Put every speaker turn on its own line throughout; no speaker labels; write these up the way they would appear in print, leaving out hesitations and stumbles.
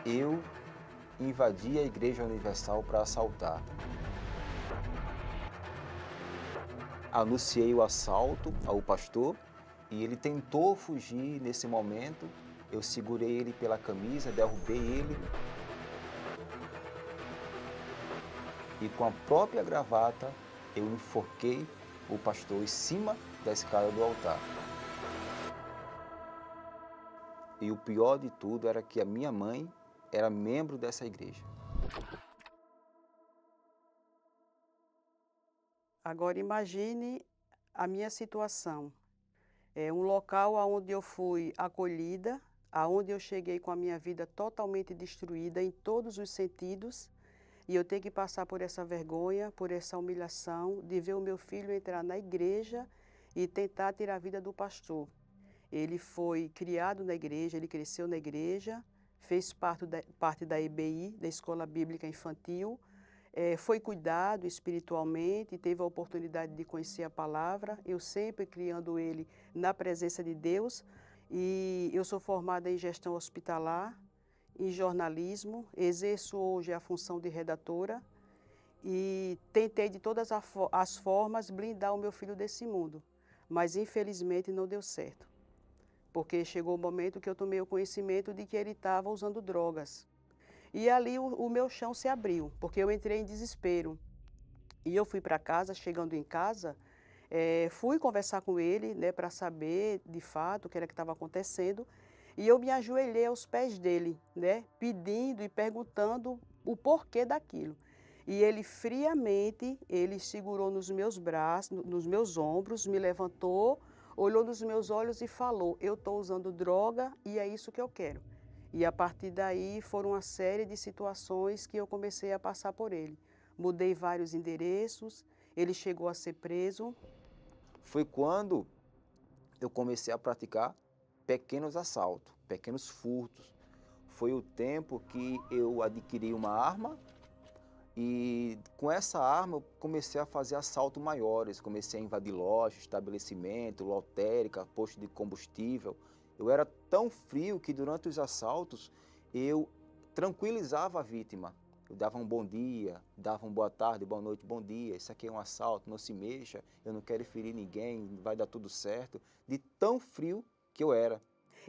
Eu invadi a Igreja Universal para assaltar. Anunciei o assalto ao pastor e ele tentou fugir nesse momento. Eu segurei ele pela camisa, derrubei ele e com a própria gravata eu enforquei o pastor em cima da escada do altar. E o pior de tudo era que a minha mãe era membro dessa igreja.
Agora imagine a minha situação. É um local onde eu fui acolhida, aonde eu cheguei com a minha vida totalmente destruída em todos os sentidos, e eu ter que passar por essa vergonha, por essa humilhação, de ver o meu filho entrar na igreja e tentar tirar a vida do pastor. Ele foi criado na igreja, ele cresceu na igreja, fez parte da EBI, da Escola Bíblica Infantil, foi cuidado espiritualmente, teve a oportunidade de conhecer a palavra, eu sempre criando ele na presença de Deus. E eu sou formada em gestão hospitalar, em jornalismo, exerço hoje a função de redatora e tentei de todas as formas blindar o meu filho desse mundo, mas infelizmente não deu certo, porque chegou o momento que eu tomei o conhecimento de que ele estava usando drogas. E ali o meu chão se abriu, porque eu entrei em desespero. E eu fui para casa, chegando em casa, fui conversar com ele, né, para saber de fato o que era que estava acontecendo. E eu me ajoelhei aos pés dele, né, pedindo e perguntando o porquê daquilo. E ele friamente, ele segurou nos meus braços, nos meus ombros, me levantou, olhou nos meus olhos e falou: eu estou usando droga e é isso que eu quero. E a partir daí foram uma série de situações que eu comecei a passar por ele. Mudei vários endereços, ele chegou a ser preso.
Foi quando eu comecei a praticar pequenos assaltos, pequenos furtos. Foi o tempo que eu adquiri uma arma e com essa arma eu comecei a fazer assaltos maiores. Comecei a invadir lojas, estabelecimento, lotérica, posto de combustível. Eu era tão frio que durante os assaltos eu tranquilizava a vítima. Eu dava um bom dia, dava uma boa tarde, boa noite, bom dia. Isso aqui é um assalto, não se mexa, eu não quero ferir ninguém, vai dar tudo certo. De tão frio que eu era.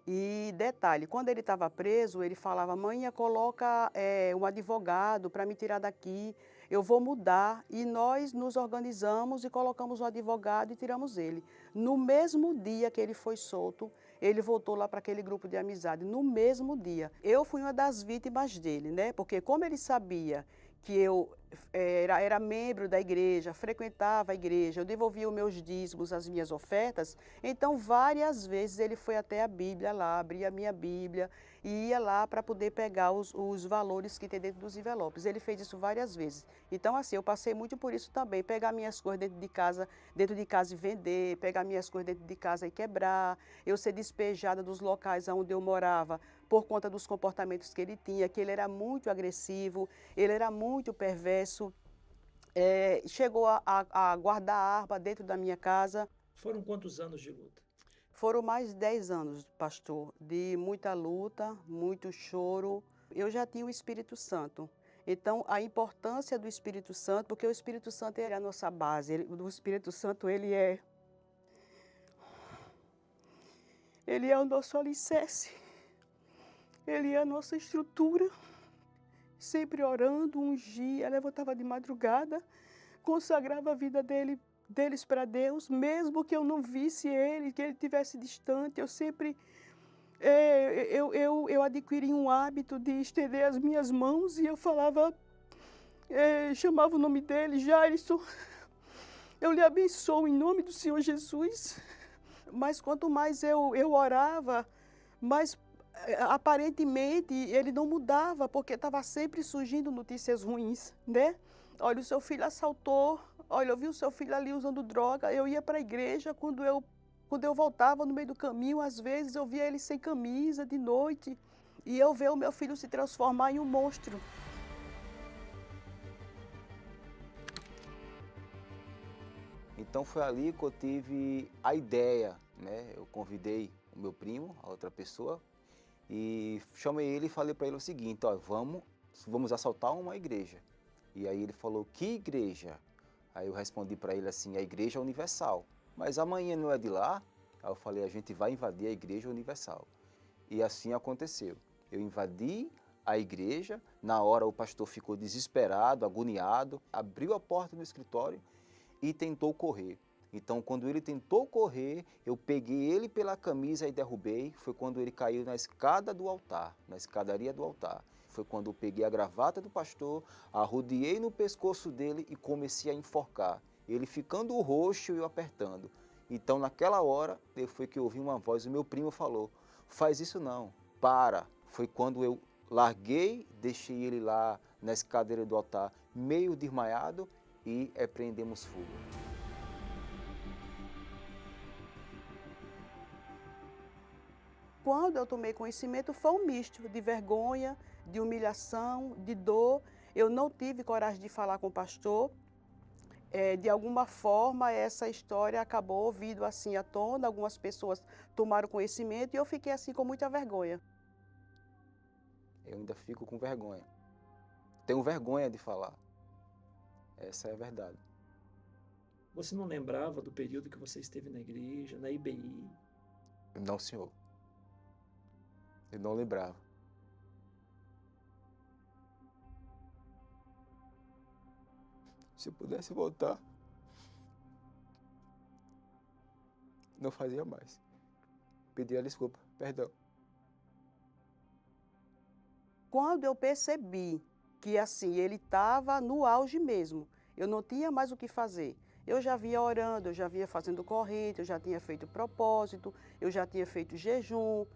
E detalhe, quando ele estava preso, ele falava: mãe, coloca um advogado para me tirar daqui, eu vou mudar. E nós nos organizamos e colocamos o advogado e tiramos ele. No mesmo dia que ele foi solto, ele voltou lá para aquele grupo de amizade, no mesmo dia. Eu fui uma das vítimas dele, né? Porque como ele sabia que eu era membro da igreja, frequentava a igreja, eu devolvia os meus dízimos, as minhas ofertas, então várias vezes ele foi até a Bíblia lá, abria a minha Bíblia e ia lá para poder pegar os valores que tem dentro dos envelopes. Ele fez isso várias vezes. Então assim, eu passei muito por isso também, pegar minhas coisas dentro de casa e vender, pegar minhas coisas dentro de casa e quebrar, eu ser despejada dos locais onde eu morava por conta dos comportamentos que ele tinha, que ele era muito agressivo, ele era muito perverso, chegou a guardar arma dentro da minha casa.
Foram quantos anos de luta?
Foram mais de 10 anos, pastor, de muita luta, muito choro. Eu já tinha o Espírito Santo. Então, a importância do Espírito Santo, porque o Espírito Santo é a nossa base. O Espírito Santo, ele é o nosso alicerce. Ele é a nossa estrutura. Sempre orando, ungia, levantava de madrugada, consagrava a vida deles para Deus, mesmo que eu não visse ele, que ele estivesse distante, eu sempre eu adquiri um hábito de estender as minhas mãos e eu falava, chamava o nome dele: Jairson, eu lhe abençoo em nome do Senhor Jesus. Mas quanto mais eu orava, mais aparentemente ele não mudava, porque estava sempre surgindo notícias ruins, né? Olha, o seu filho assaltou, olha, eu vi o seu filho ali usando droga. Eu ia para a igreja, quando eu voltava no meio do caminho, às vezes eu via ele sem camisa de noite, e eu ver o meu filho se transformar em um monstro.
Então foi ali que eu tive a ideia, né? Eu convidei o meu primo, a outra pessoa, E chamei ele e falei para ele o seguinte, ó, vamos assaltar uma igreja. E aí ele falou, que igreja? Aí eu respondi para ele assim, a Igreja Universal. Mas amanhã não é de lá? Aí eu falei, a gente vai invadir a Igreja Universal. E assim aconteceu. Eu invadi a igreja, na hora o pastor ficou desesperado, agoniado, abriu a porta do escritório e tentou correr. Então, quando ele tentou correr, eu peguei ele pela camisa e derrubei. Foi quando ele caiu na escada do altar, na escadaria do altar. Foi quando eu peguei a gravata do pastor, arrodeei no pescoço dele e comecei a enforcar. Ele ficando roxo e eu apertando. Então, naquela hora, foi que eu ouvi uma voz, o meu primo falou, faz isso não, para. Foi quando eu larguei, deixei ele lá na escadeira do altar, meio desmaiado, e empreendemos fuga.
Quando eu tomei conhecimento, foi um misto de vergonha, de humilhação, de dor. Eu não tive coragem de falar com o pastor. De alguma forma, essa história acabou vindo assim à tona, algumas pessoas tomaram conhecimento e eu fiquei assim com muita vergonha.
Eu ainda fico com vergonha. Tenho vergonha de falar. Essa é a verdade.
Você não lembrava do período que você esteve na igreja, na IBI?
Não, senhor. Eu não lembrava. Se eu pudesse voltar, não fazia mais. Pedia desculpa, perdão.
Quando eu percebi que assim ele estava no auge mesmo, eu não tinha mais o que fazer. Eu já vinha orando, eu já vinha fazendo corrente, eu já tinha feito propósito, eu já tinha feito jejum.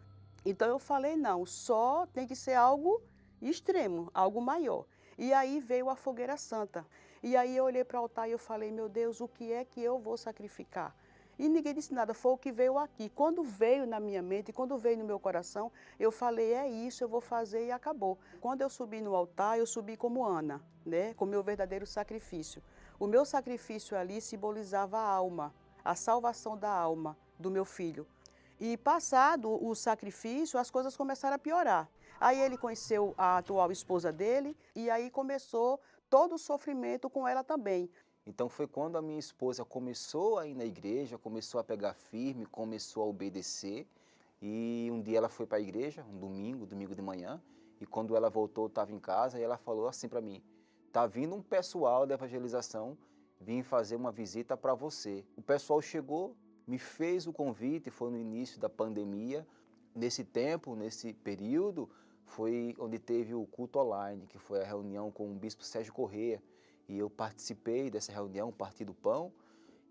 Então eu falei, não, só tem que ser algo extremo, algo maior. E aí veio a fogueira santa. E aí eu olhei para o altar e eu falei, meu Deus, o que é que eu vou sacrificar? E ninguém disse nada, foi o que veio aqui. Quando veio na minha mente, quando veio no meu coração, eu falei, é isso, eu vou fazer e acabou. Quando eu subi no altar, eu subi como Ana, né, com o meu verdadeiro sacrifício. O meu sacrifício ali simbolizava a alma, a salvação da alma do meu filho. E passado o sacrifício, as coisas começaram a piorar. Aí ele conheceu a atual esposa dele e aí começou todo o sofrimento com ela também.
Então foi quando a minha esposa começou a ir na igreja, começou a pegar firme, começou a obedecer. E um dia ela foi para a igreja, um domingo de manhã, e quando ela voltou, eu estava em casa e ela falou assim para mim, tá vindo um pessoal da evangelização vir fazer uma visita para você. O pessoal chegou, me fez o convite, foi no início da pandemia. Nesse tempo, nesse período, foi onde teve o culto online, que foi a reunião com o bispo Sérgio Corrêa. E eu participei dessa reunião, parti do pão,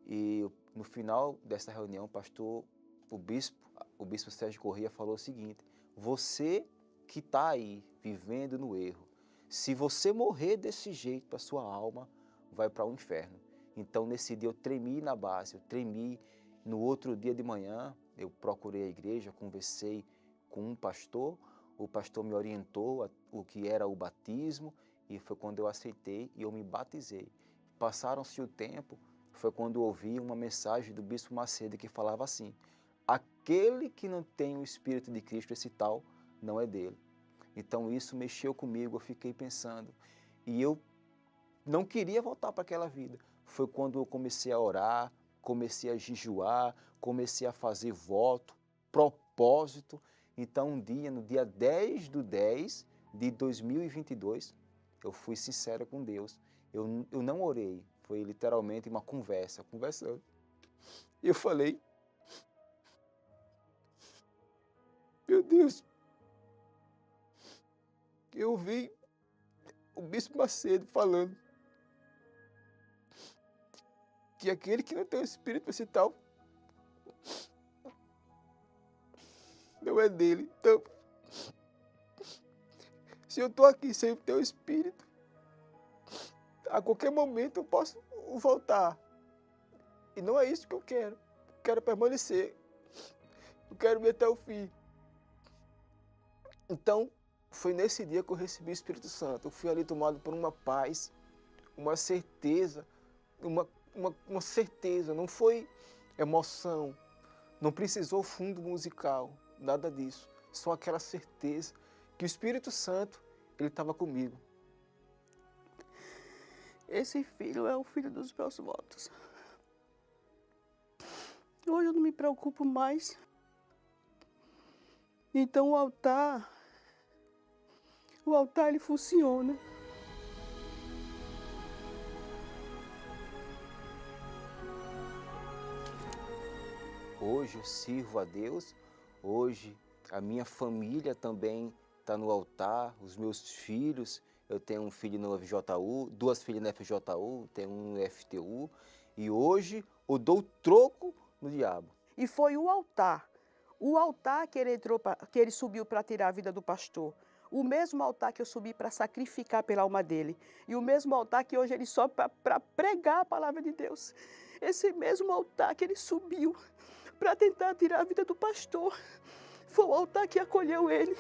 e no final dessa reunião, o bispo Sérgio Corrêa falou o seguinte, você que está aí vivendo no erro, se você morrer desse jeito, a sua alma vai para o inferno. Então nesse dia eu tremi na base, eu tremi. No outro dia de manhã, eu procurei a igreja, conversei com um pastor, o pastor me orientou o que era o batismo, e foi quando eu aceitei e eu me batizei. Passaram-se o tempo, foi quando eu ouvi uma mensagem do bispo Macedo que falava assim, aquele que não tem o Espírito de Cristo, esse tal, não é dele. Então isso mexeu comigo, eu fiquei pensando. E eu não queria voltar para aquela vida. Foi quando eu comecei a orar, comecei a jejuar, comecei a fazer voto, propósito. Então um dia, no dia 10/10 de 2022, eu fui sincero com Deus. Eu não orei, foi literalmente uma conversando. E eu falei, meu Deus, eu ouvi o bispo Macedo falando que aquele que não tem o Espírito esse tal não é dele. Então, se eu estou aqui sem o teu Espírito, a qualquer momento eu posso voltar. E não é isso que eu quero. Eu quero permanecer. Eu quero ir até o fim. Então, foi nesse dia que eu recebi o Espírito Santo. Eu fui ali tomado por uma paz, uma certeza, uma certeza. Não foi emoção, não precisou fundo musical, nada disso. só aquela certeza que o Espírito Santo, ele estava comigo.
Esse filho é o filho dos meus votos. Hoje eu não me preocupo mais. Então o altar ele funciona.
Hoje eu sirvo a Deus, hoje a minha família também está no altar, os meus filhos, eu tenho um filho no FJU, duas filhas no FJU, tenho um no FTU, e hoje eu dou troco no diabo.
E foi o altar que ele subiu para tirar a vida do pastor. O mesmo altar que eu subi para sacrificar pela alma dele. E o mesmo altar que hoje ele sobe para pregar a palavra de Deus. Esse mesmo altar que ele subiu para tentar tirar a vida do pastor, foi o altar que acolheu ele.